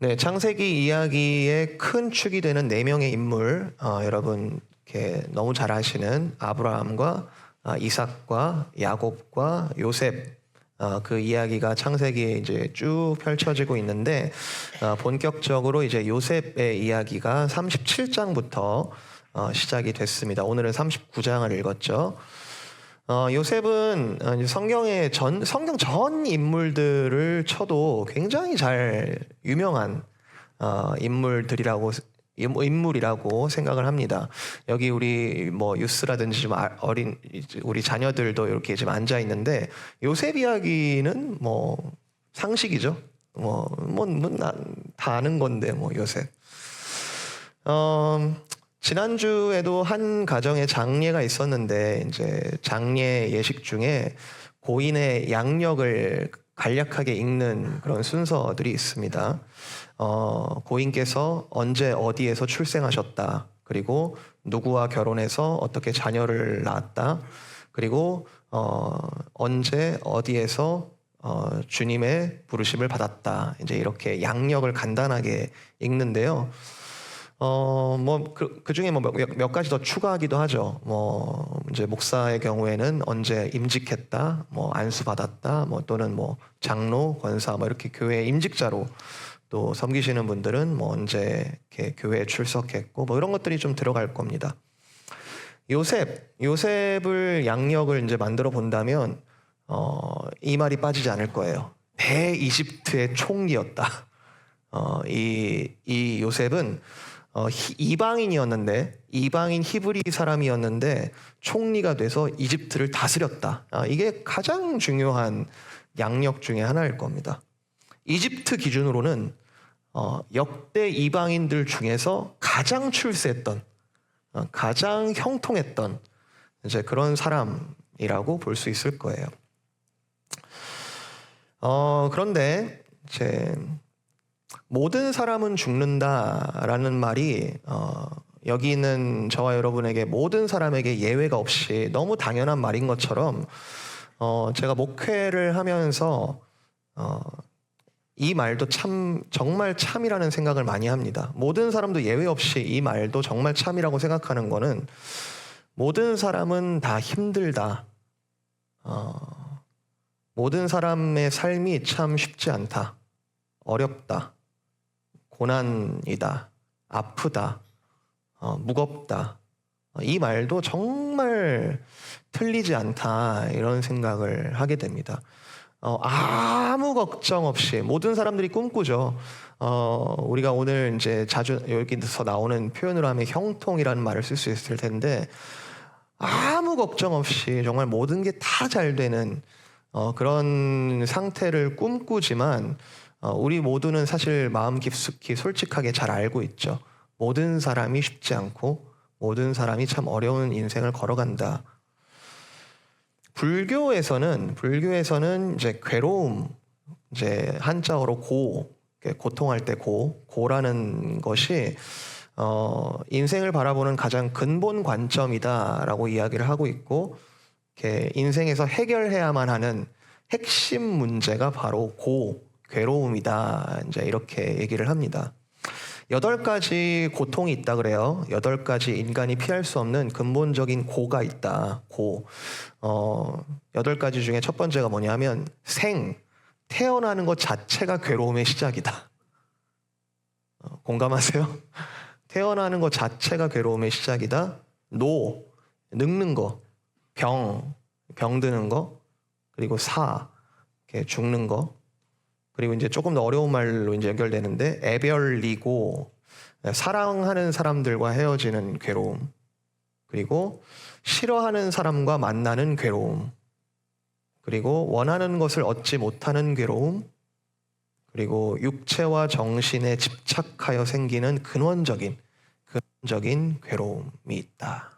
네, 창세기 이야기의 큰 축이 되는 네 명의 인물, 여러분 이렇게 너무 잘 아시는 아브라함과 이삭과 야곱과 요셉, 그 이야기가 창세기에 이제 쭉 펼쳐지고 있는데, 본격적으로 이제 요셉의 이야기가 37장부터 시작이 됐습니다. 오늘은 39장을 읽었죠. 요셉은 성경 전 인물들을 쳐도 굉장히 잘 유명한 인물이라고 생각을 합니다. 여기 우리 유스라든지 좀 어린 우리 자녀들도 이렇게 지금 앉아 있는데, 요셉 이야기는 상식이죠. 다 아는 건데 요셉. 지난주에도 한 가정에 장례가 있었는데, 이제 장례 예식 중에 고인의 양력을 간략하게 읽는 그런 순서들이 있습니다. 고인께서 언제 어디에서 출생하셨다, 그리고 누구와 결혼해서 어떻게 자녀를 낳았다, 그리고 언제 어디에서 주님의 부르심을 받았다, 이제 이렇게 양력을 간단하게 읽는데요. 그 중에 몇 가지 더 추가하기도 하죠. 이제 목사의 경우에는 언제 임직했다, 안수 받았다, 또는 장로, 권사, 이렇게 교회 임직자로 또 섬기시는 분들은 언제 이렇게 교회에 출석했고, 이런 것들이 좀 들어갈 겁니다. 요셉을 양력을 이제 만들어 본다면, 이 말이 빠지지 않을 거예요. 대이집트의 총리였다. 이 요셉은 이방인 히브리 사람이었는데 총리가 돼서 이집트를 다스렸다. 이게 가장 중요한 양력 중에 하나일 겁니다. 이집트 기준으로는 역대 이방인들 중에서 가장 출세했던, 가장 형통했던 이제 그런 사람이라고 볼 수 있을 거예요. 그런데 이제 모든 사람은 죽는다라는 말이 여기 있는 저와 여러분에게 모든 사람에게 예외가 없이 너무 당연한 말인 것처럼, 제가 목회를 하면서 이 말도 정말 참이라는 생각을 많이 합니다. 모든 사람도 예외 없이 이 말도 정말 참이라고 생각하는 거는, 모든 사람은 다 힘들다, 모든 사람의 삶이 참 쉽지 않다, 어렵다, 고난이다, 아프다, 무겁다, 이 말도 정말 틀리지 않다, 이런 생각을 하게 됩니다. 아무 걱정 없이 모든 사람들이 꿈꾸죠. 우리가 오늘 이제 자주 여기서 나오는 표현으로 하면 형통이라는 말을 쓸 수 있을 텐데, 아무 걱정 없이 정말 모든 게 다 잘 되는 그런 상태를 꿈꾸지만, 우리 모두는 사실 마음 깊숙이 솔직하게 잘 알고 있죠. 모든 사람이 쉽지 않고 모든 사람이 참 어려운 인생을 걸어간다. 불교에서는 이제 괴로움, 이제 한자어로 고통할 때 고라는 것이 인생을 바라보는 가장 근본 관점이다라고 이야기를 하고 있고, 이렇게 인생에서 해결해야만 하는 핵심 문제가 바로 괴로움이다, 이제 이렇게 얘기를 합니다. 8가지 고통이 있다 그래요. 8가지 인간이 피할 수 없는 근본적인 고가 있다. 8가지 중에 첫 번째가 뭐냐면, 태어나는 것 자체가 괴로움의 시작이다. 공감하세요? 태어나는 것 자체가 괴로움의 시작이다. 늙는 거, 병드는 거, 그리고 이렇게 죽는 거, 그리고 이제 조금 더 어려운 말로 이제 연결되는데, 애별리고, 사랑하는 사람들과 헤어지는 괴로움, 그리고 싫어하는 사람과 만나는 괴로움, 그리고 원하는 것을 얻지 못하는 괴로움, 그리고 육체와 정신에 집착하여 생기는 근원적인 괴로움이 있다.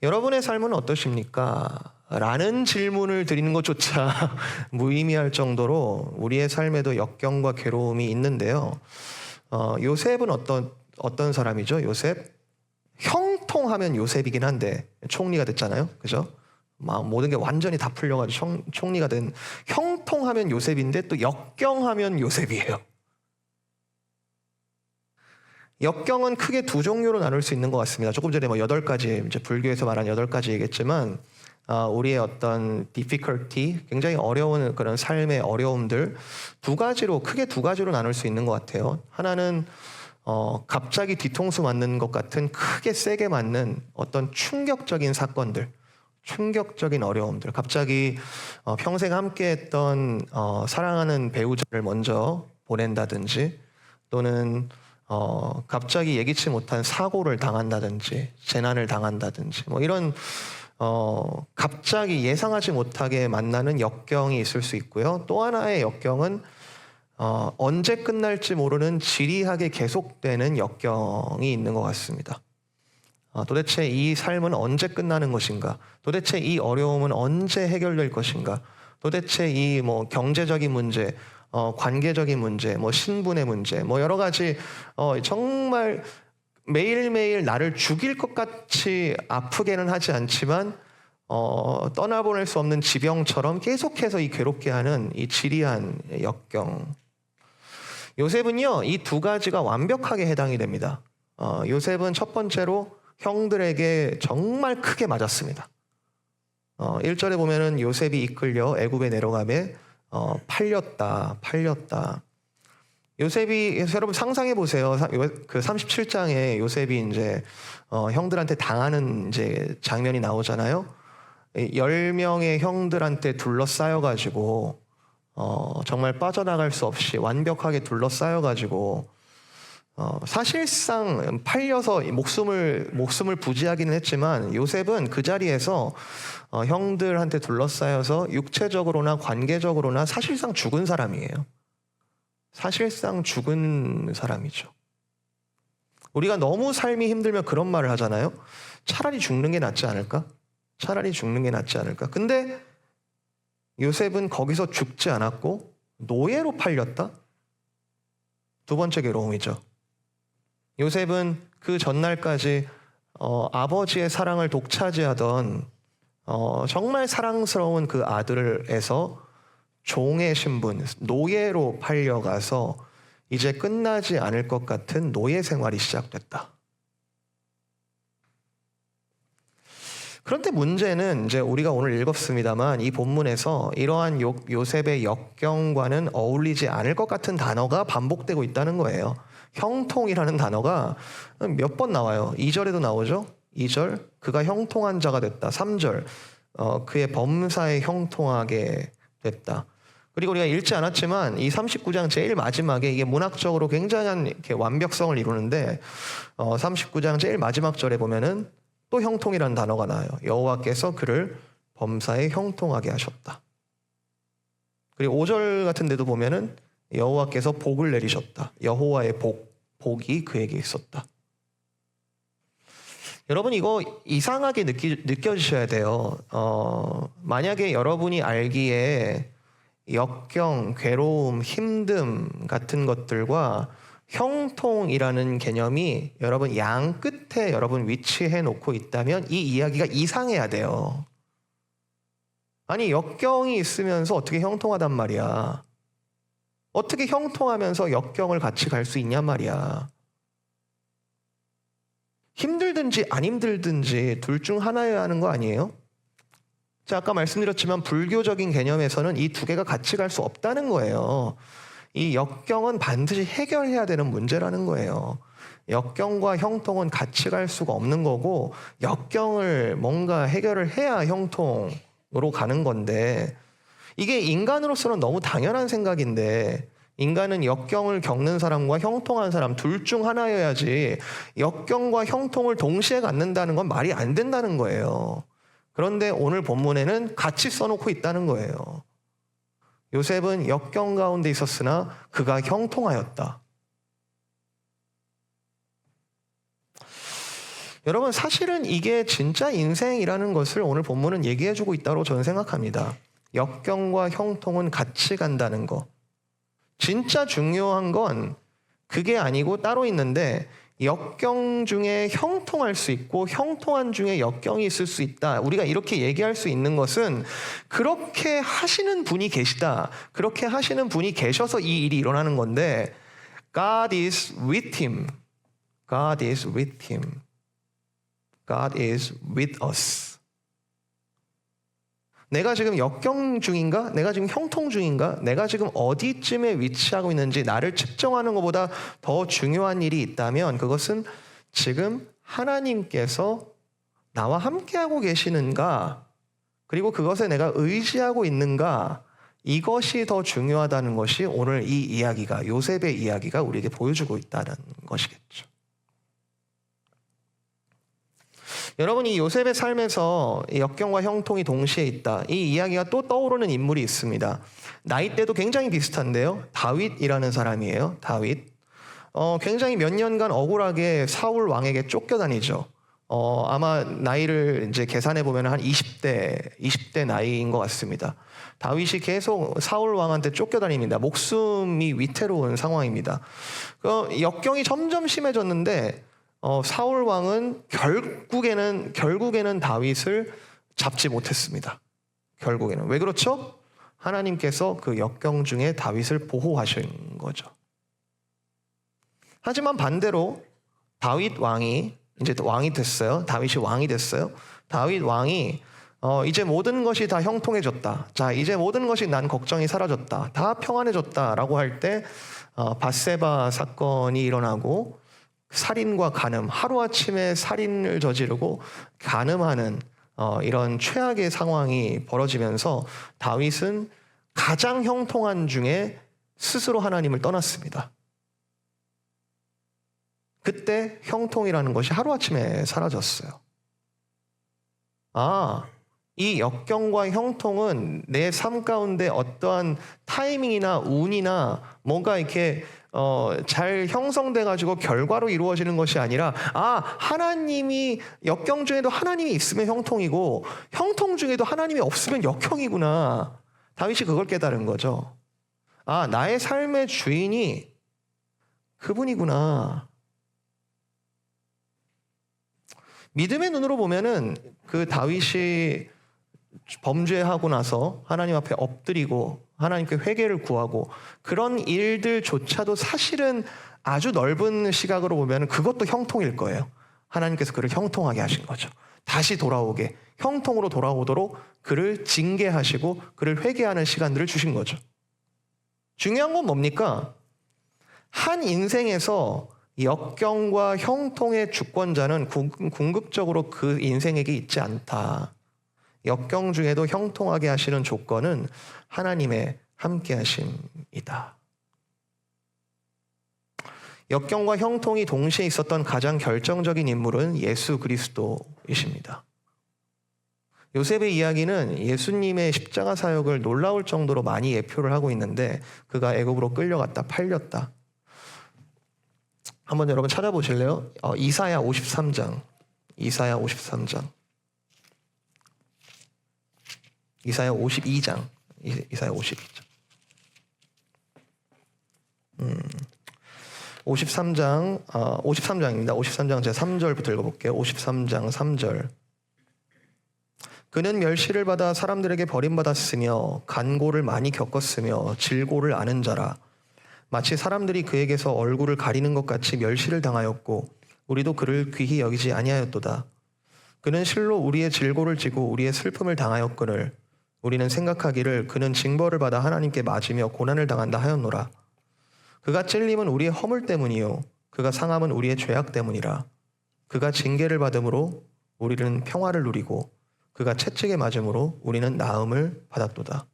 여러분의 삶은 어떠십니까? 라는 질문을 드리는 것조차 무의미할 정도로 우리의 삶에도 역경과 괴로움이 있는데요. 요셉은 어떤 사람이죠? 요셉? 형통하면 요셉이긴 한데 총리가 됐잖아요, 그죠? 막 모든 게 완전히 다 풀려가지고 총리가 된, 형통하면 요셉인데 또 역경하면 요셉이에요. 역경은 크게 두 종류로 나눌 수 있는 것 같습니다. 조금 전에 8가지, 이제 불교에서 말한 8가지 얘기했지만, 우리의 어떤 difficulty, 굉장히 어려운 그런 삶의 어려움들 크게 두 가지로 나눌 수 있는 것 같아요. 하나는 갑자기 뒤통수 맞는 것 같은 크게 세게 맞는 어떤 충격적인 사건들, 충격적인 어려움들. 갑자기 평생 함께했던 사랑하는 배우자를 먼저 보낸다든지, 또는 갑자기 예기치 못한 사고를 당한다든지, 재난을 당한다든지, 이런 갑자기 예상하지 못하게 만나는 역경이 있을 수 있고요. 또 하나의 역경은 언제 끝날지 모르는 지리하게 계속되는 역경이 있는 것 같습니다. 도대체 이 삶은 언제 끝나는 것인가? 도대체 이 어려움은 언제 해결될 것인가? 도대체 이 경제적인 문제, 관계적인 문제, 신분의 문제, 여러 가지 정말 매일매일 나를 죽일 것 같이 아프게는 하지 않지만 떠나보낼 수 없는 지병처럼 계속해서 이 괴롭게 하는 이 지리한 역경. 요셉은요, 이 두 가지가 완벽하게 해당이 됩니다. 요셉은 첫 번째로 형들에게 정말 크게 맞았습니다. 1절에 보면은 요셉이 이끌려 애굽에 내려가매 팔렸다. 요셉이, 여러분 상상해 보세요. 그 37장에 요셉이 이제 형들한테 당하는 이제 장면이 나오잖아요. 10명의 형들한테 둘러싸여 가지고 정말 빠져나갈 수 없이 완벽하게 둘러싸여 가지고 사실상 팔려서 목숨을 부지하기는 했지만, 요셉은 그 자리에서 형들한테 둘러싸여서 육체적으로나 관계적으로나 사실상 죽은 사람이에요. 사실상 죽은 사람이죠. 우리가 너무 삶이 힘들면 그런 말을 하잖아요. 차라리 죽는 게 낫지 않을까? 차라리 죽는 게 낫지 않을까? 근데 요셉은 거기서 죽지 않았고 노예로 팔렸다? 두 번째 괴로움이죠. 요셉은 그 전날까지 아버지의 사랑을 독차지하던 정말 사랑스러운 그 아들에서 종의 신분, 노예로 팔려가서 이제 끝나지 않을 것 같은 노예 생활이 시작됐다. 그런데 문제는 이제 우리가 오늘 읽었습니다만, 이 본문에서 이러한 요셉의 역경과는 어울리지 않을 것 같은 단어가 반복되고 있다는 거예요. 형통이라는 단어가 몇 번 나와요. 2절에도 나오죠. 2절, 그가 형통한 자가 됐다. 3절, 그의 범사에 형통하게 됐다. 그리고 우리가 읽지 않았지만 이 39장 제일 마지막에, 이게 문학적으로 굉장한 이렇게 완벽성을 이루는데 39장 제일 마지막 절에 보면은 또 형통이라는 단어가 나와요. 여호와께서 그를 범사에 형통하게 하셨다. 그리고 5절 같은 데도 보면은 여호와께서 복을 내리셨다. 여호와의 복이 그에게 있었다. 여러분, 이거 이상하게 느껴지셔야 돼요. 만약에 여러분이 알기에 역경, 괴로움, 힘듦 같은 것들과 형통이라는 개념이 여러분 양 끝에 여러분 위치해 놓고 있다면 이 이야기가 이상해야 돼요. 아니, 역경이 있으면서 어떻게 형통하단 말이야. 어떻게 형통하면서 역경을 같이 갈 수 있냔 말이야. 힘들든지 안 힘들든지 둘 중 하나여야 하는 거 아니에요? 제가 아까 말씀드렸지만 불교적인 개념에서는 이 두 개가 같이 갈 수 없다는 거예요. 이 역경은 반드시 해결해야 되는 문제라는 거예요. 역경과 형통은 같이 갈 수가 없는 거고, 역경을 뭔가 해결을 해야 형통으로 가는 건데, 이게 인간으로서는 너무 당연한 생각인데, 인간은 역경을 겪는 사람과 형통한 사람 둘 중 하나여야지 역경과 형통을 동시에 갖는다는 건 말이 안 된다는 거예요. 그런데 오늘 본문에는 같이 써놓고 있다는 거예요. 요셉은 역경 가운데 있었으나 그가 형통하였다. 여러분, 사실은 이게 진짜 인생이라는 것을 오늘 본문은 얘기해주고 있다고 저는 생각합니다. 역경과 형통은 같이 간다는 거. 진짜 중요한 건 그게 아니고 따로 있는데, 역경 중에 형통할 수 있고 형통한 중에 역경이 있을 수 있다. 우리가 이렇게 얘기할 수 있는 것은 그렇게 하시는 분이 계시다. 그렇게 하시는 분이 계셔서 이 일이 일어나는 건데 God is with him. God is with him. God is with us. 내가 지금 역경 중인가? 내가 지금 형통 중인가? 내가 지금 어디쯤에 위치하고 있는지 나를 측정하는 것보다 더 중요한 일이 있다면 그것은 지금 하나님께서 나와 함께하고 계시는가? 그리고 그것에 내가 의지하고 있는가? 이것이 더 중요하다는 것이 오늘 이 이야기가, 요셉의 이야기가 우리에게 보여주고 있다는 것이겠죠. 여러분, 이 요셉의 삶에서 역경과 형통이 동시에 있다. 이 이야기가 또 떠오르는 인물이 있습니다. 나이대도 굉장히 비슷한데요. 다윗이라는 사람이에요. 다윗. 굉장히 몇 년간 억울하게 사울 왕에게 쫓겨다니죠. 아마 나이를 이제 계산해 보면 한 20대 나이인 것 같습니다. 다윗이 계속 사울 왕한테 쫓겨다닙니다. 목숨이 위태로운 상황입니다. 역경이 점점 심해졌는데 사울 왕은 결국에는 다윗을 잡지 못했습니다. 결국에는. 왜 그렇죠? 하나님께서 그 역경 중에 다윗을 보호하신 거죠. 하지만 반대로 다윗 왕이 이제 왕이 됐어요. 다윗이 왕이 됐어요. 다윗 왕이 이제 모든 것이 다 형통해졌다. 자, 이제 모든 것이 난 걱정이 사라졌다. 다 평안해졌다라고 할 때 밧세바 사건이 일어나고 살인과 간음, 하루아침에 살인을 저지르고 간음하는 이런 최악의 상황이 벌어지면서 다윗은 가장 형통한 중에 스스로 하나님을 떠났습니다. 그때 형통이라는 것이 하루아침에 사라졌어요. 이 역경과 형통은 내 삶 가운데 어떠한 타이밍이나 운이나 뭔가 이렇게 잘 형성돼 가지고 결과로 이루어지는 것이 아니라 하나님이 역경 중에도 하나님이 있으면 형통이고 형통 중에도 하나님이 없으면 역형이구나. 다윗이 그걸 깨달은 거죠. 나의 삶의 주인이 그분이구나. 믿음의 눈으로 보면은 그 다윗이 범죄하고 나서 하나님 앞에 엎드리고 하나님께 회개를 구하고 그런 일들조차도 사실은 아주 넓은 시각으로 보면 그것도 형통일 거예요. 하나님께서 그를 형통하게 하신 거죠. 다시 돌아오게, 형통으로 돌아오도록 그를 징계하시고 그를 회개하는 시간들을 주신 거죠. 중요한 건 뭡니까? 한 인생에서 역경과 형통의 주권자는 궁극적으로 그 인생에게 있지 않다. 역경 중에도 형통하게 하시는 조건은 하나님의 함께 하심이다. 역경과 형통이 동시에 있었던 가장 결정적인 인물은 예수 그리스도이십니다. 요셉의 이야기는 예수님의 십자가 사역을 놀라울 정도로 많이 예표를 하고 있는데 그가 애굽으로 끌려갔다 팔렸다. 한번 여러분 찾아보실래요? 이사야 53장. 이사야 53장. 이사야 52장. 이사야 52장. 53장입니다. 53장 제 3절부터 읽어볼게요. 53장 3절. 그는 멸시를 받아 사람들에게 버림받았으며 간고를 많이 겪었으며 질고를 아는 자라. 마치 사람들이 그에게서 얼굴을 가리는 것 같이 멸시를 당하였고 우리도 그를 귀히 여기지 아니하였도다. 그는 실로 우리의 질고를 지고 우리의 슬픔을 당하였거늘 우리는 생각하기를 그는 징벌을 받아 하나님께 맞으며 고난을 당한다 하였노라. 그가 찔림은 우리의 허물 때문이요 그가 상함은 우리의 죄악 때문이라. 그가 징계를 받음으로 우리는 평화를 누리고 그가 채찍에 맞음으로 우리는 나음을 받았도다.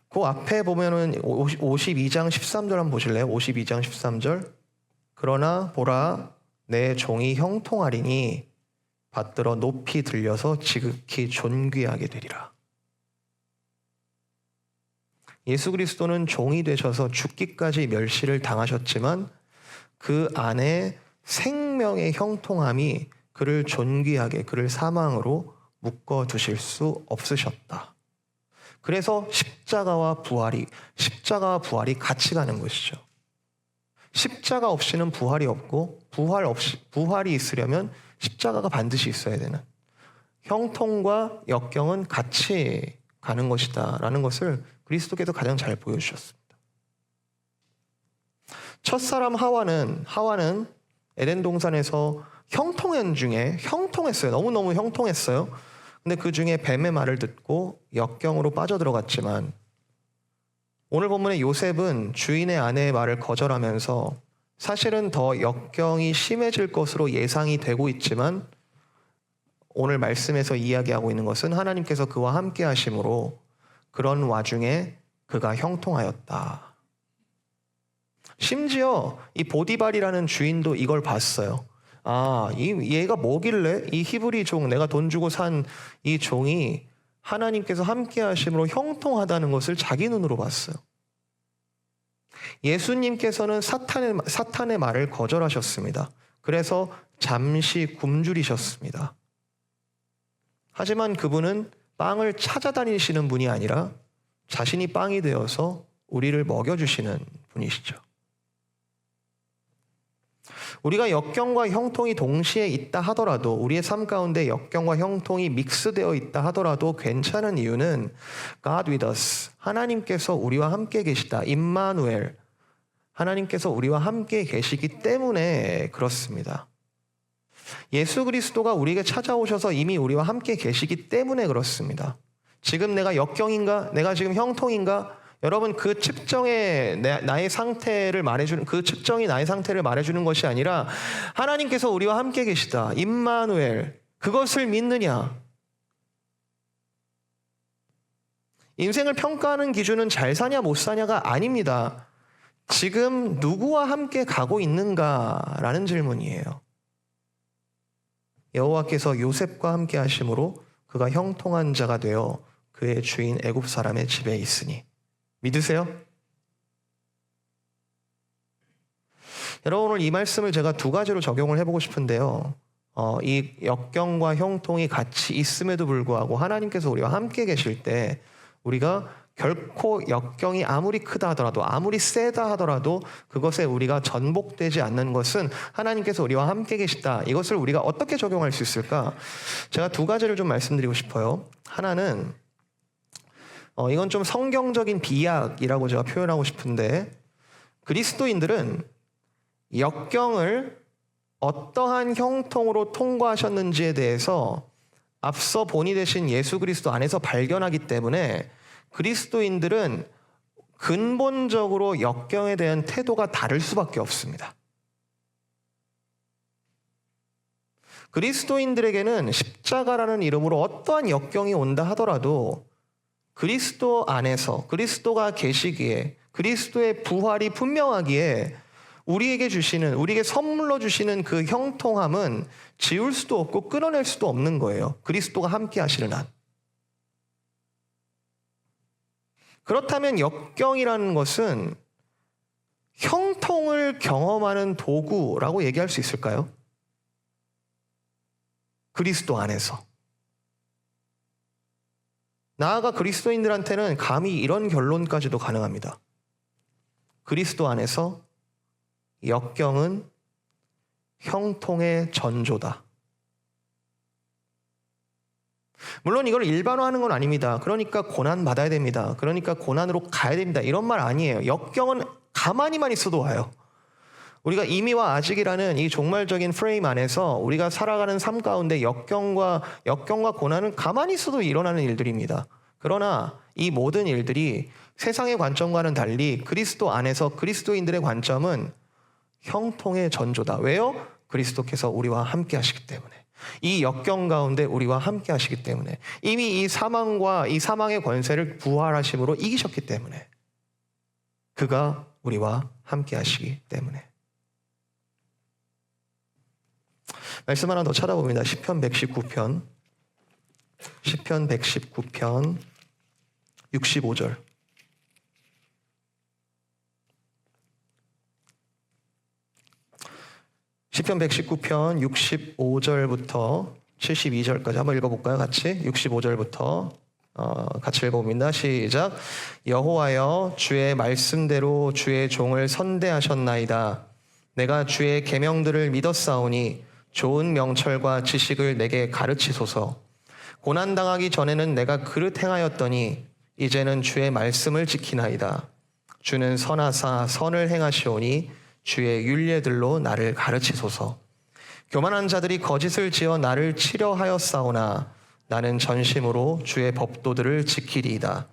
그 앞에 보면은 52장 13절 한번 보실래요? 52장 13절. 그러나 보라 내 종이 형통하리니 받들어 높이 들려서 지극히 존귀하게 되리라. 예수 그리스도는 종이 되셔서 죽기까지 멸시를 당하셨지만 그 안에 생명의 형통함이 그를 존귀하게 그를 사망으로 묶어두실 수 없으셨다. 그래서 십자가와 부활이 같이 가는 것이죠. 십자가 없이는 부활이 없고 부활이 있으려면 십자가가 반드시 있어야 되는, 형통과 역경은 같이 가는 것이다라는 것을 그리스도께서 가장 잘 보여주셨습니다. 첫사람 하와는 에덴 동산에서 형통한 중에 형통했어요. 너무너무 형통했어요. 근데 그 중에 뱀의 말을 듣고 역경으로 빠져들어갔지만, 오늘 본문의 요셉은 주인의 아내의 말을 거절하면서 사실은 더 역경이 심해질 것으로 예상이 되고 있지만, 오늘 말씀에서 이야기하고 있는 것은 하나님께서 그와 함께 하심으로 그런 와중에 그가 형통하였다. 심지어 이 보디발이라는 주인도 이걸 봤어요. 얘가 뭐길래 이 히브리 종, 내가 돈 주고 산 이 종이 하나님께서 함께 하심으로 형통하다는 것을 자기 눈으로 봤어요. 예수님께서는 사탄의 말을 거절하셨습니다. 그래서 잠시 굶주리셨습니다. 하지만 그분은 빵을 찾아다니시는 분이 아니라 자신이 빵이 되어서 우리를 먹여주시는 분이시죠. 우리가 역경과 형통이 동시에 있다 하더라도, 우리의 삶 가운데 역경과 형통이 믹스되어 있다 하더라도 괜찮은 이유는 God with us, 하나님께서 우리와 함께 계시다, 임마누엘, 하나님께서 우리와 함께 계시기 때문에 그렇습니다. 예수 그리스도가 우리에게 찾아오셔서 이미 우리와 함께 계시기 때문에 그렇습니다. 지금 내가 역경인가? 내가 지금 형통인가? 여러분, 그 측정의 나의 상태를 말해주는, 그 측정이 나의 상태를 말해주는 것이 아니라 하나님께서 우리와 함께 계시다, 임마누엘, 그것을 믿느냐? 인생을 평가하는 기준은 잘 사냐 못 사냐가 아닙니다. 지금 누구와 함께 가고 있는가라는 질문이에요. 여호와께서 요셉과 함께 하심으로 그가 형통한 자가 되어 그의 주인 애굽 사람의 집에 있으니. 믿으세요? 여러분, 오늘 이 말씀을 제가 두 가지로 적용을 해보고 싶은데요. 이 역경과 형통이 같이 있음에도 불구하고 하나님께서 우리와 함께 계실 때, 우리가 결코 역경이 아무리 크다 하더라도, 아무리 세다 하더라도 그것에 우리가 전복되지 않는 것은 하나님께서 우리와 함께 계시다. 이것을 우리가 어떻게 적용할 수 있을까? 제가 두 가지를 좀 말씀드리고 싶어요. 하나는 이건 좀 성경적인 비약이라고 제가 표현하고 싶은데, 그리스도인들은 역경을 어떠한 형통으로 통과하셨는지에 대해서 앞서 본이 되신 예수 그리스도 안에서 발견하기 때문에 그리스도인들은 근본적으로 역경에 대한 태도가 다를 수밖에 없습니다. 그리스도인들에게는 십자가라는 이름으로 어떠한 역경이 온다 하더라도 그리스도 안에서, 그리스도가 계시기에, 그리스도의 부활이 분명하기에 우리에게 선물로 주시는 그 형통함은 지울 수도 없고 끊어낼 수도 없는 거예요. 그리스도가 함께 하시는 한. 그렇다면 역경이라는 것은 형통을 경험하는 도구라고 얘기할 수 있을까요? 그리스도 안에서. 나아가 그리스도인들한테는 감히 이런 결론까지도 가능합니다. 그리스도 안에서 역경은 형통의 전조다. 물론 이걸 일반화하는 건 아닙니다. 그러니까 고난 받아야 됩니다. 그러니까 고난으로 가야 됩니다. 이런 말 아니에요. 역경은 가만히만 있어도 와요. 우리가 이미와 아직이라는 이 종말적인 프레임 안에서 우리가 살아가는 삶 가운데 역경과 고난은 가만히 있어도 일어나는 일들입니다. 그러나 이 모든 일들이 세상의 관점과는 달리 그리스도 안에서 그리스도인들의 관점은 형통의 전조다. 왜요? 그리스도께서 우리와 함께 하시기 때문에. 이 역경 가운데 우리와 함께 하시기 때문에. 이미 이 사망의 권세를 부활하심으로 이기셨기 때문에. 그가 우리와 함께 하시기 때문에. 말씀 하나 더 찾아봅니다. 시편 119편 65절. 시편 119편 65절부터 72절까지 한번 읽어볼까요? 같이 65절부터 같이 읽어봅니다. 시작. 여호와여 주의 말씀대로 주의 종을 선대하셨나이다. 내가 주의 계명들을 믿었사오니 좋은 명철과 지식을 내게 가르치소서. 고난당하기 전에는 내가 그릇 행하였더니 이제는 주의 말씀을 지키나이다. 주는 선하사 선을 행하시오니 주의 율례들로 나를 가르치소서. 교만한 자들이 거짓을 지어 나를 치려하였사오나 나는 전심으로 주의 법도들을 지키리이다.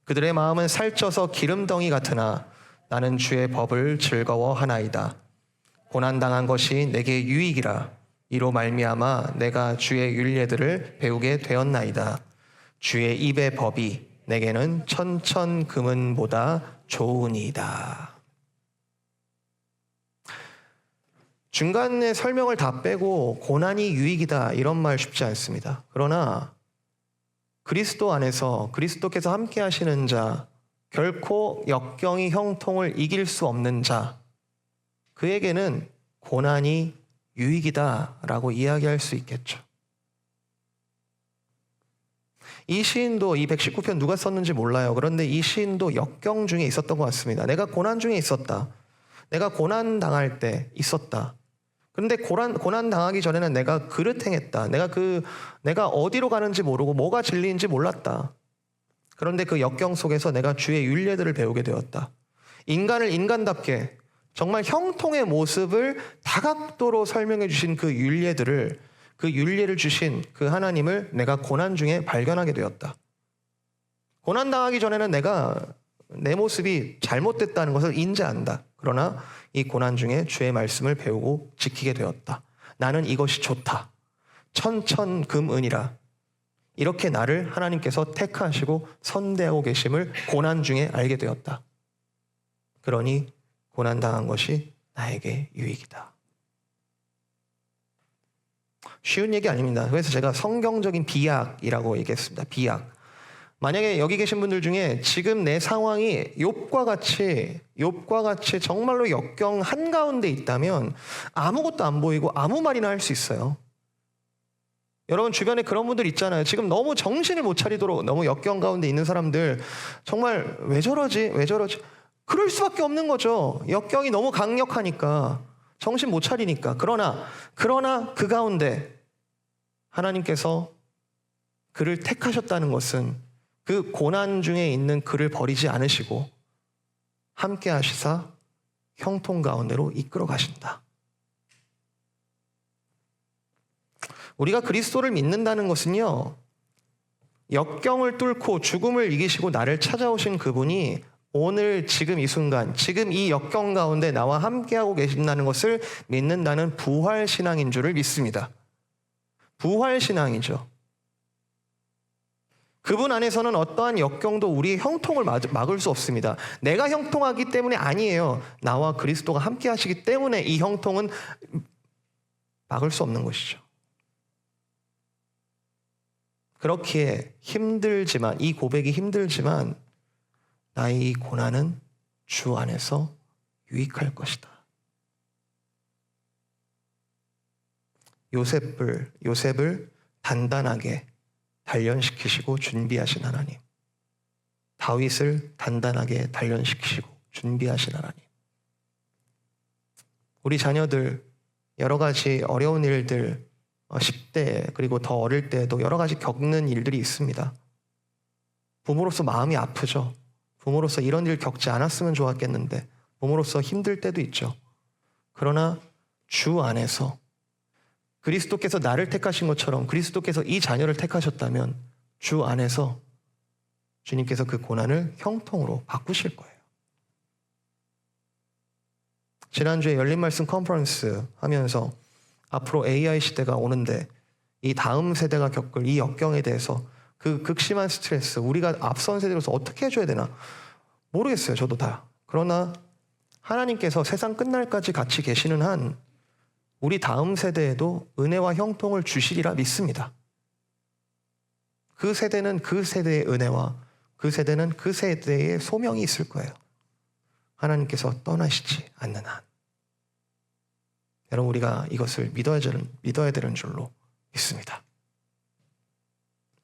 그들의 마음은 살쪄서 기름덩이 같으나 나는 주의 법을 즐거워하나이다. 고난당한 것이 내게 유익이라. 이로 말미암아 내가 주의 율례들을 배우게 되었나이다. 주의 입의 법이 내게는 천천금은보다 좋으니이다. 중간에 설명을 다 빼고 고난이 유익이다 이런 말 쉽지 않습니다. 그러나 그리스도 안에서 그리스도께서 함께 하시는 자, 결코 역경이 형통을 이길 수 없는 자, 그에게는 고난이 유익이다라고 이야기할 수 있겠죠. 이 시인도 이 119편 누가 썼는지 몰라요. 그런데 이 시인도 역경 중에 있었던 것 같습니다. 내가 고난 중에 있었다. 내가 고난 당할 때 있었다. 그런데 고난 당하기 전에는 내가 그릇 행했다. 내가 어디로 가는지 모르고 뭐가 진리인지 몰랐다. 그런데 그 역경 속에서 내가 주의 율례들을 배우게 되었다. 인간을 인간답게 정말 형통의 모습을 다각도로 설명해 주신 그 율례를 주신 그 하나님을 내가 고난 중에 발견하게 되었다. 고난 당하기 전에는 내가 내 모습이 잘못됐다는 것을 인지한다. 그러나 이 고난 중에 주의 말씀을 배우고 지키게 되었다. 나는 이것이 좋다. 천천금은이라. 이렇게 나를 하나님께서 택하시고 선대하고 계심을 고난 중에 알게 되었다. 그러니 고난 당한 것이 나에게 유익이다. 쉬운 얘기 아닙니다. 그래서 제가 성경적인 비약이라고 얘기했습니다. 비약. 만약에 여기 계신 분들 중에 지금 내 상황이 욥과 같이 정말로 역경 한가운데 있다면 아무것도 안 보이고 아무 말이나 할 수 있어요. 여러분 주변에 그런 분들 있잖아요. 지금 너무 정신을 못 차리도록 너무 역경 가운데 있는 사람들 정말 왜 저러지? 그럴 수밖에 없는 거죠. 역경이 너무 강력하니까 정신 못 차리니까. 그러나 그 가운데 하나님께서 그를 택하셨다는 것은 그 고난 중에 있는 그를 버리지 않으시고 함께 하시사 형통 가운데로 이끌어 가신다. 우리가 그리스도를 믿는다는 것은요, 역경을 뚫고 죽음을 이기시고 나를 찾아오신 그분이 오늘 지금 이 순간 지금 이 역경 가운데 나와 함께하고 계신다는 것을 믿는다는 부활신앙인 줄을 믿습니다. 부활신앙이죠. 그분 안에서는 어떠한 역경도 우리의 형통을 막을 수 없습니다. 내가 형통하기 때문에 아니에요. 나와 그리스도가 함께 하시기 때문에 이 형통은 막을 수 없는 것이죠. 그렇기에 이 고백이 힘들지만 나의 이 고난은 주 안에서 유익할 것이다. 요셉을 단단하게 단련시키시고 준비하신 하나님. 다윗을 단단하게 단련시키시고 준비하신 하나님. 우리 자녀들 여러 가지 어려운 일들 10대 그리고 더 어릴 때도 여러 가지 겪는 일들이 있습니다. 부모로서 마음이 아프죠. 부모로서 이런 일 겪지 않았으면 좋았겠는데 부모로서 힘들 때도 있죠. 그러나 주 안에서 그리스도께서 나를 택하신 것처럼 그리스도께서 이 자녀를 택하셨다면 주 안에서 주님께서 그 고난을 형통으로 바꾸실 거예요. 지난주에 열린 말씀 컨퍼런스 하면서 앞으로 AI 시대가 오는데 이 다음 세대가 겪을 이 역경에 대해서 그 극심한 스트레스, 우리가 앞선 세대로서 어떻게 해줘야 되나 모르겠어요. 저도 다. 그러나 하나님께서 세상 끝날까지 같이 계시는 한 우리 다음 세대에도 은혜와 형통을 주시리라 믿습니다. 그 세대는 그 세대의 은혜와 그 세대는 그 세대의 소명이 있을 거예요. 하나님께서 떠나시지 않는 한. 여러분 우리가 이것을 믿어야 되는 줄로 믿습니다.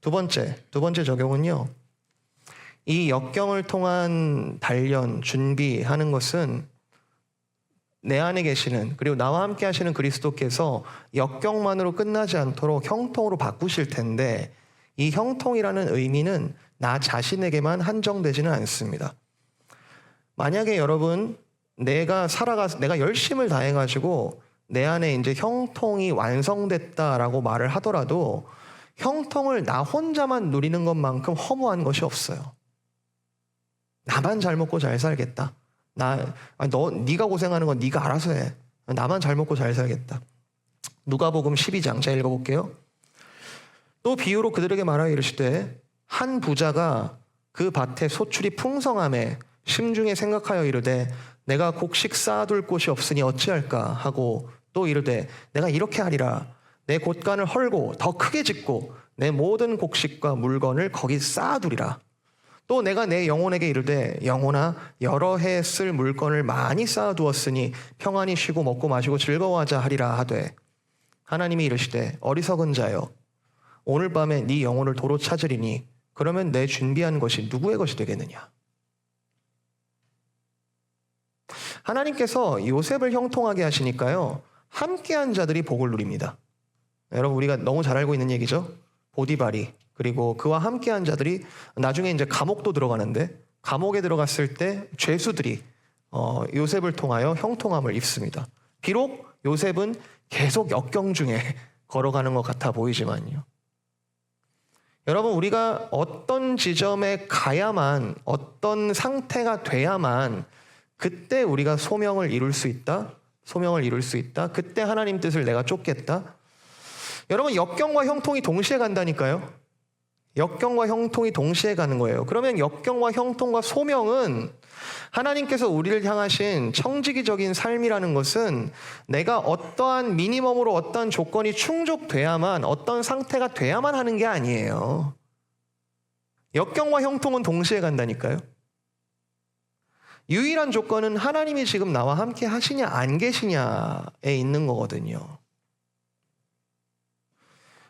두 번째 적용은요. 이 역경을 통한 단련, 준비하는 것은 내 안에 계시는, 그리고 나와 함께 하시는 그리스도께서 역경만으로 끝나지 않도록 형통으로 바꾸실 텐데, 이 형통이라는 의미는 나 자신에게만 한정되지는 않습니다. 만약에 여러분, 내가 열심을 다해가지고 내 안에 이제 형통이 완성됐다라고 말을 하더라도 형통을 나 혼자만 누리는 것만큼 허무한 것이 없어요. 나만 잘 먹고 잘 살겠다. 네가 고생하는 건 네가 알아서 해. 나만 잘 먹고 잘 살겠다. 누가복음 12장 제가 읽어볼게요. 또 비유로 그들에게 말하여 이르시되 한 부자가 그 밭에 소출이 풍성함에 심중에 생각하여 이르되 내가 곡식 쌓아둘 곳이 없으니 어찌할까 하고 또 이르되 내가 이렇게 하리라. 내 곳간을 헐고 더 크게 짓고 내 모든 곡식과 물건을 거기 쌓아두리라. 또 내가 내 영혼에게 이르되 영혼아 여러 해 쓸 물건을 많이 쌓아두었으니 평안히 쉬고 먹고 마시고 즐거워하자 하리라 하되 하나님이 이르시되 어리석은 자여 오늘 밤에 네 영혼을 도로 찾으리니 그러면 내 준비한 것이 누구의 것이 되겠느냐. 하나님께서 요셉을 형통하게 하시니까요 함께한 자들이 복을 누립니다. 여러분 우리가 너무 잘 알고 있는 얘기죠. 보디발이 그리고 그와 함께한 자들이 나중에 이제 감옥도 들어가는데 감옥에 들어갔을 때 죄수들이 요셉을 통하여 형통함을 입습니다. 비록 요셉은 계속 역경 중에 걸어가는 것 같아 보이지만요. 여러분 우리가 어떤 지점에 가야만 어떤 상태가 돼야만 그때 우리가 소명을 이룰 수 있다. 그때 하나님 뜻을 내가 쫓겠다. 여러분 역경과 형통이 동시에 간다니까요. 역경과 형통이 동시에 가는 거예요. 그러면 역경과 형통과 소명은 하나님께서 우리를 향하신 청지기적인 삶이라는 것은 내가 어떠한 미니멈으로 어떠한 조건이 충족돼야만 어떤 상태가 돼야만 하는 게 아니에요. 역경과 형통은 동시에 간다니까요. 유일한 조건은 하나님이 지금 나와 함께 하시냐 안 계시냐에 있는 거거든요.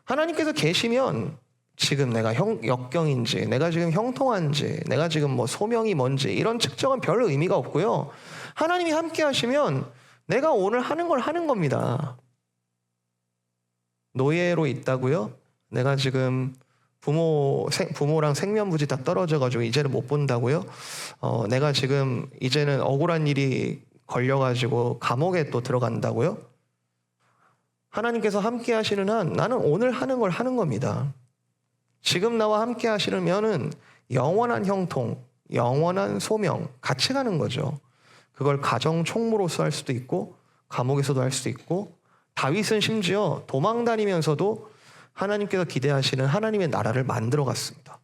하나님께서 계시면 지금 내가 역경인지 내가 지금 형통한지 내가 지금 뭐 소명이 뭔지 이런 측정은 별 의미가 없고요. 하나님이 함께 하시면 내가 오늘 하는 걸 하는 겁니다. 노예로 있다고요? 내가 지금 부모랑 생면부지 다 떨어져가지고 이제는 못 본다고요? 내가 지금 이제는 억울한 일이 걸려가지고 감옥에 또 들어간다고요? 하나님께서 함께 하시는 한 나는 오늘 하는 걸 하는 겁니다. 지금 나와 함께 하시려면은 영원한 형통, 영원한 소명 같이 가는 거죠. 그걸 가정 총무로서 할 수도 있고 감옥에서도 할 수도 있고 다윗은 심지어 도망 다니면서도 하나님께서 기대하시는 하나님의 나라를 만들어 갔습니다.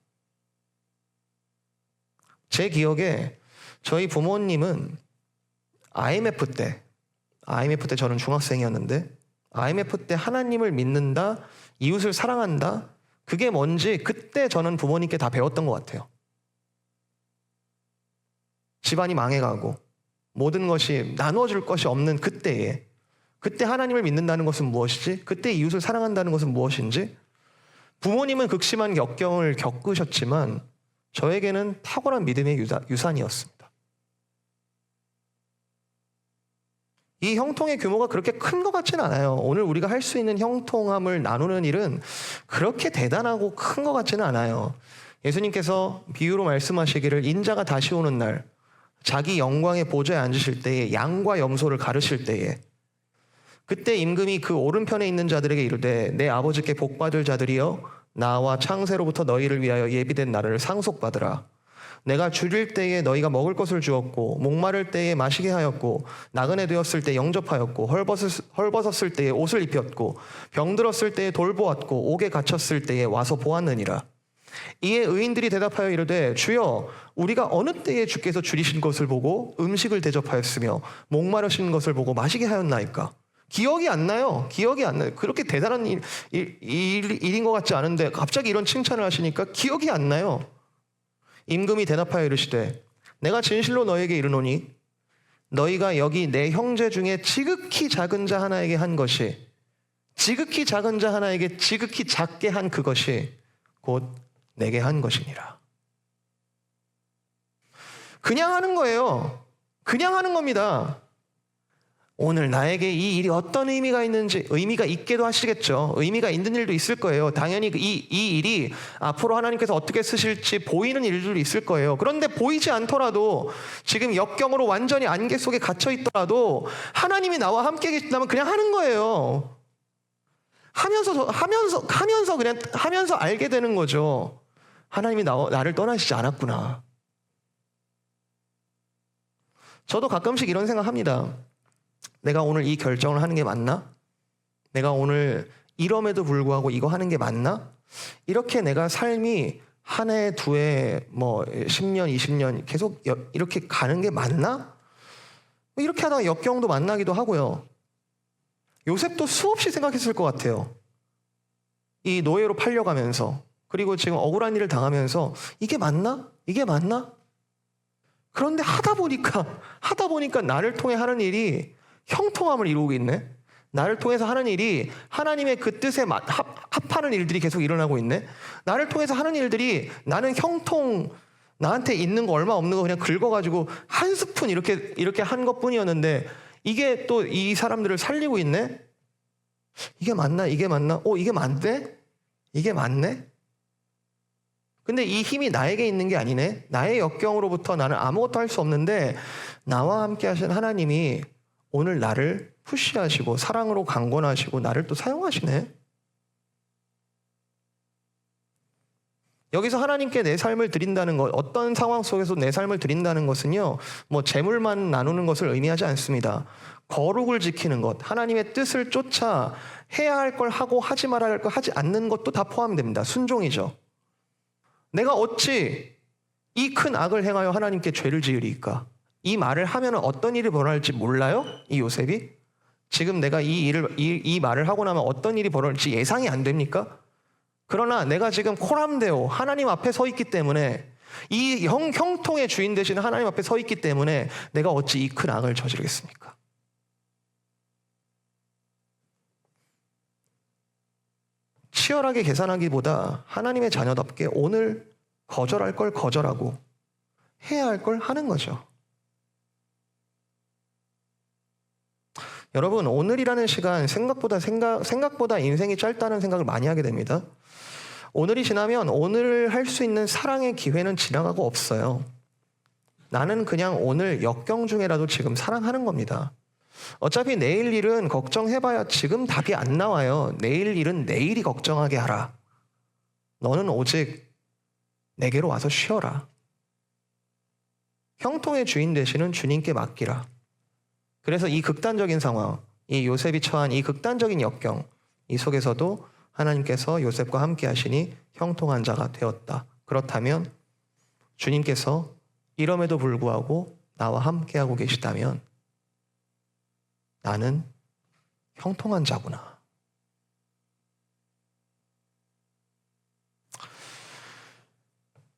제 기억에 저희 부모님은 IMF 때 저는 중학생이었는데 IMF 때 하나님을 믿는다, 이웃을 사랑한다, 그게 뭔지 그때 저는 부모님께 다 배웠던 것 같아요. 집안이 망해가고 모든 것이 나누어줄 것이 없는 그때에 그때 하나님을 믿는다는 것은 무엇이지? 그때 이웃을 사랑한다는 것은 무엇인지? 부모님은 극심한 역경을 겪으셨지만 저에게는 탁월한 믿음의 유산이었습니다. 이 형통의 규모가 그렇게 큰 것 같지는 않아요. 오늘 우리가 할 수 있는 형통함을 나누는 일은 그렇게 대단하고 큰 것 같지는 않아요. 예수님께서 비유로 말씀하시기를 인자가 다시 오는 날 자기 영광의 보좌에 앉으실 때에 양과 염소를 가르실 때에 그때 임금이 그 오른편에 있는 자들에게 이르되 내 아버지께 복받을 자들이여 나와 창세로부터 너희를 위하여 예비된 나라를 상속받으라. 내가 줄일 때에 너희가 먹을 것을 주었고 목마를 때에 마시게 하였고 나그네 되었을 때 영접하였고 헐벗었을 때에 옷을 입혔고 병들었을 때에 돌보았고 옥에 갇혔을 때에 와서 보았느니라. 이에 의인들이 대답하여 이르되 주여 우리가 어느 때에 주께서 줄이신 것을 보고 음식을 대접하였으며 목마르신 것을 보고 마시게 하였나이까. 기억이 안 나요. 그렇게 대단한 일인 것 같지 않은데 갑자기 이런 칭찬을 하시니까 기억이 안 나요. 임금이 대답하여 이르시되 내가 진실로 너에게 이르노니 너희가 여기 내 형제 중에 지극히 작은 자 하나에게 한 것이 지극히 작은 자 하나에게 지극히 작게 한 그것이 곧 내게 한 것이니라. 그냥 하는 거예요. 그냥 하는 겁니다. 오늘 나에게 이 일이 어떤 의미가 있는지, 의미가 있게도 하시겠죠. 의미가 있는 일도 있을 거예요. 당연히 이 일이 앞으로 하나님께서 어떻게 쓰실지 보이는 일들도 있을 거예요. 그런데 보이지 않더라도, 지금 역경으로 완전히 안개 속에 gat혀 있더라도 하나님이 나와 함께 계신다면 그냥 하는 거예요. 하면서 알게 되는 거죠. 하나님이 나를 떠나시지 않았구나. 저도 가끔씩 이런 생각합니다. 내가 오늘 이 결정을 하는 게 맞나? 내가 오늘 이럼에도 불구하고 이거 하는 게 맞나? 이렇게 내가 삶이 한 해, 두 해, 10년, 20년 계속 이렇게 가는 게 맞나? 이렇게 하다가 역경도 만나기도 하고요. 요셉도 수없이 생각했을 것 같아요. 이 노예로 팔려가면서, 그리고 지금 억울한 일을 당하면서 이게 맞나? 이게 맞나? 그런데 하다 보니까 나를 통해 하는 일이 형통함을 이루고 있네. 나를 통해서 하는 일이 하나님의 그 뜻에 합하는 일들이 계속 일어나고 있네. 나를 통해서 하는 일들이 나는 나한테 있는 거 얼마 없는 거 그냥 긁어가지고 한 스푼 이렇게 한 것뿐이었는데 이게 또 이 사람들을 살리고 있네. 이게 맞나? 이게 맞나? 이게 맞네? 이게 맞네? 근데 이 힘이 나에게 있는 게 아니네. 나의 역경으로부터 나는 아무것도 할 수 없는데 나와 함께 하신 하나님이 오늘 나를 푸시하시고 사랑으로 강권하시고 나를 또 사용하시네. 여기서 하나님께 내 삶을 드린다는 것, 어떤 상황 속에서 내 삶을 드린다는 것은요, 재물만 나누는 것을 의미하지 않습니다. 거룩을 지키는 것, 하나님의 뜻을 쫓아 해야 할 걸 하고 하지 말아야 할 걸 하지 않는 것도 다 포함됩니다. 순종이죠. 내가 어찌 이 큰 악을 행하여 하나님께 죄를 지으리까? 이 말을 하면 어떤 일이 벌어질지 몰라요? 이 요셉이? 지금 내가 이 말을 하고 나면 어떤 일이 벌어질지 예상이 안 됩니까? 그러나 내가 지금 코람데오 하나님 앞에 서 있기 때문에, 이 형통의 주인 되시는 하나님 앞에 서 있기 때문에 내가 어찌 이 큰 악을 저지르겠습니까? 치열하게 계산하기보다 하나님의 자녀답게 오늘 거절할 걸 거절하고 해야 할 걸 하는 거죠. 여러분, 오늘이라는 시간 생각보다 인생이 짧다는 생각을 많이 하게 됩니다. 오늘이 지나면 오늘 할 수 있는 사랑의 기회는 지나가고 없어요. 나는 그냥 오늘 역경 중에라도 지금 사랑하는 겁니다. 어차피 내일 일은 걱정해봐야 지금 답이 안 나와요. 내일 일은 내일이 걱정하게 하라. 너는 오직 내게로 와서 쉬어라. 형통의 주인 되시는 주님께 맡기라. 그래서 이 극단적인 상황, 이 요셉이 처한 이 극단적인 역경, 이 속에서도 하나님께서 요셉과 함께 하시니 형통한 자가 되었다. 그렇다면 주님께서 이럼에도 불구하고 나와 함께하고 계시다면 나는 형통한 자구나.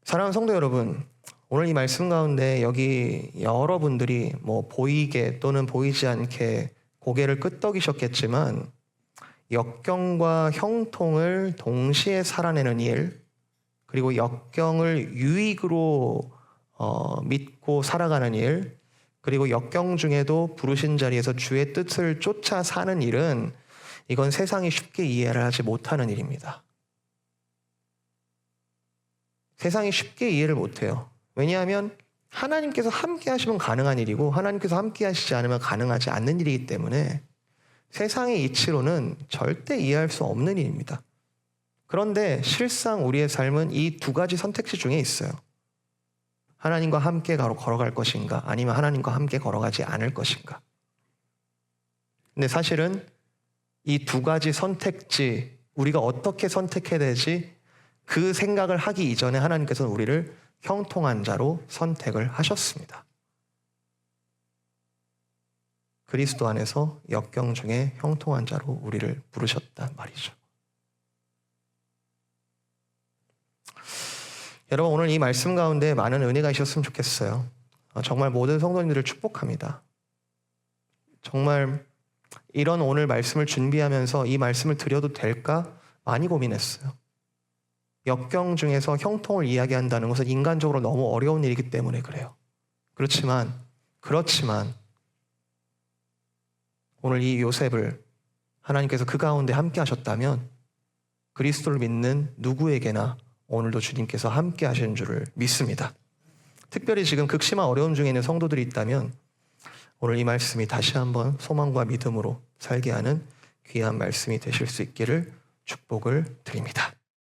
사랑하는 성도 여러분, 오늘 이 말씀 가운데 여기 여러분들이 보이게 또는 보이지 않게 고개를 끄덕이셨겠지만 역경과 형통을 동시에 살아내는 일, 그리고 역경을 유익으로 믿고 살아가는 일, 그리고 역경 중에도 부르신 자리에서 주의 뜻을 쫓아 사는 일은 이건 세상이 쉽게 이해를 하지 못하는 일입니다. 세상이 쉽게 이해를 못해요. 왜냐하면 하나님께서 함께 하시면 가능한 일이고 하나님께서 함께 하시지 않으면 가능하지 않는 일이기 때문에 세상의 이치로는 절대 이해할 수 없는 일입니다. 그런데 실상 우리의 삶은 이 두 가지 선택지 중에 있어요. 하나님과 함께 걸어갈 것인가, 아니면 하나님과 함께 걸어가지 않을 것인가. 근데 사실은 이 두 가지 선택지, 우리가 어떻게 선택해야 되지, 그 생각을 하기 이전에 하나님께서는 우리를 형통한 자로 선택을 하셨습니다. 그리스도 안에서 역경 중에 형통한 자로 우리를 부르셨단 말이죠. 여러분, 오늘 이 말씀 가운데 많은 은혜가 있었으면 좋겠어요. 정말 모든 성도님들을 축복합니다. 정말 이런 오늘 말씀을 준비하면서 이 말씀을 드려도 될까 많이 고민했어요. 역경 중에서 형통을 이야기한다는 것은 인간적으로 너무 어려운 일이기 때문에 그래요. 그렇지만 오늘 이 요셉을 하나님께서 그 가운데 함께 하셨다면 그리스도를 믿는 누구에게나 오늘도 주님께서 함께 하시는 줄을 믿습니다. 특별히 지금 극심한 어려움 중에 있는 성도들이 있다면 오늘 이 말씀이 다시 한번 소망과 믿음으로 살게 하는 귀한 말씀이 되실 수 있기를 축복을 드립니다.